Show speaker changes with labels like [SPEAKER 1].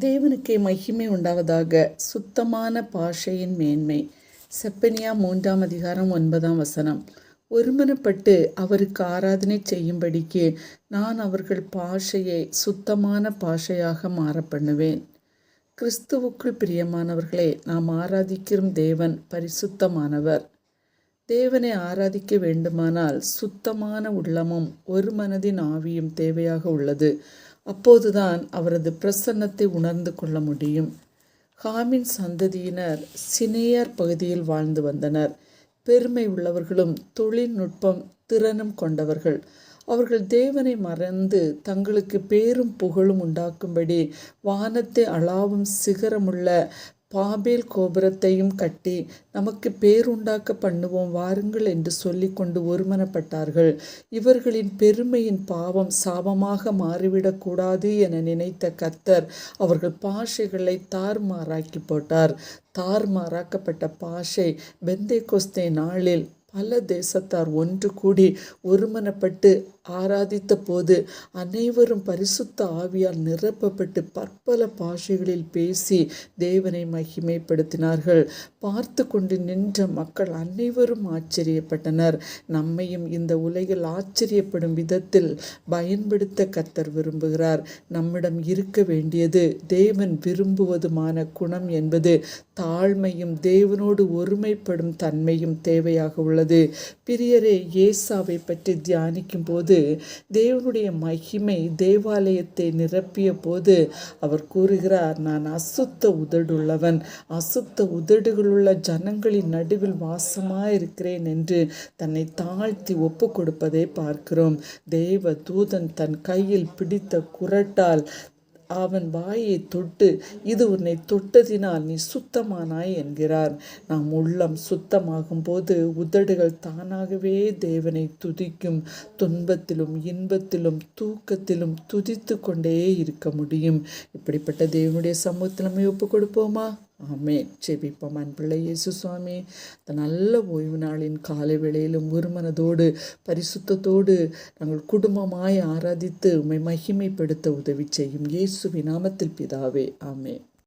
[SPEAKER 1] தேவனுக்கே மகிமை உண்டாவதாக. சுத்தமான பாஷையின் மேன்மை. செப்பனியா 3ஆம் அதிகாரம் 9ஆம் வசனம். ஒருமனப்பட்டு அவருக்கு ஆராதனை செய்யும்படிக்கு நான் அவர்கள் பாஷையை சுத்தமான பாஷையாக மாற பண்ணுவேன். கிறிஸ்துவுக்குள் பிரியமானவர்களே, நாம் ஆராதிக்கும் தேவன் பரிசுத்தமானவர். தேவனை ஆராதிக்க வேண்டுமானால் சுத்தமான உள்ளமும் ஒரு மனதின் ஆவியும் தேவையாக உள்ளது. அப்போதுதான் அவரது பிரசன்னத்தை உணர்ந்து கொள்ள முடியும். ஹாமின் சந்ததியினர் சினேயார் பகுதியில் வாழ்ந்து வந்தனர். பெருமை உள்ளவர்களும் தொழில்நுட்பம் திறனும் கொண்டவர்கள். அவர்கள் தேவனை மறந்து தங்களுக்கு பேரும் புகழும் உண்டாக்கும்படி வானத்தை அளாவும் சிகரமுள்ள பாபேல் கோபுரத்தையும் கட்டி நமக்கு பேருண்டாக்க பண்ணுவோம் வாருங்கள் என்று சொல்லிக்கொண்டு ஒருமனப்பட்டார்கள். இவர்களின் பெருமையின் பாவம் சாபமாக மாறிவிடக்கூடாது என நினைத்த கர்த்தர் அவர்கள் பாஷைகளை தாறுமாறாக்கி போட்டார். தாறுமாறாக்கப்பட்ட பாஷை பெந்தேகொஸ்தே நாளில் பல தேசத்தார் ஒன்று கூடி ஒருமனப்பட்டு ஆராதித்த போது அனைவரும் பரிசுத்த ஆவியால் நிரப்பப்பட்டு பற்பல பாஷைகளில் பேசி தேவனை மகிமைப்படுத்தினார்கள். பார்த்து கொண்டு நின்ற மக்கள் அனைவரும் ஆச்சரியப்பட்டனர். நம்மையும் இந்த உலகில் ஆச்சரியப்படும் விதத்தில் பயன்படுத்த கர்த்தர் விரும்புகிறார். நம்மிடம் இருக்க வேண்டியது தேவன் விரும்புவதுமான குணம் என்பது தாழ்மையும் தேவனோடு ஒருமைப்படும் தன்மையும் தேவையாக உள்ளது. பிரியரே, ஏசாவை பற்றி தியானிக்கும் போது தேவனுடைய மகிமை தேவாலயத்தை நிரப்பிய போது அவர் கூறுகிறார், நான் அசுத்த உதடுள்ளவன், அசுத்த உதடுகளுள்ள ஜனங்களின் நடுவில் வாசமாயிருக்கிறேன் என்று தன்னை தாழ்த்தி ஒப்பு கொடுப்பதை பார்க்கிறோம். தேவ தூதன் தன் கையில் பிடித்த குறட்டால் அவன் வாயை தொட்டு, இது உன்னை தொட்டதினால் நீ சுத்தமானாய் என்கிறார். நாம் உள்ளம் சுத்தமாகும் போது உதடுகள் தானாகவே தேவனை துதிக்கும். துன்பத்திலும் இன்பத்திலும் தூக்கத்திலும் துதித்து கொண்டே இருக்க முடியும். இப்படிப்பட்ட தேவனுடைய சமூகத்தில் நம்ம ஒப்பு கொடுப்போமா? ஆமென். ஜெபிப்போம். அன்புள்ள இயேசு சுவாமி, இந்த நல்ல ஓய்வு நாளின் காலை வேளையிலும் ஒரு மனதோடு பரிசுத்தத்தோடு நாங்கள் குடும்பமாய் ஆராதித்து உம்மை மகிமைப்படுத்த உதவி செய்யும். இயேசுவின் நாமத்தில் பிதாவே, ஆமென்.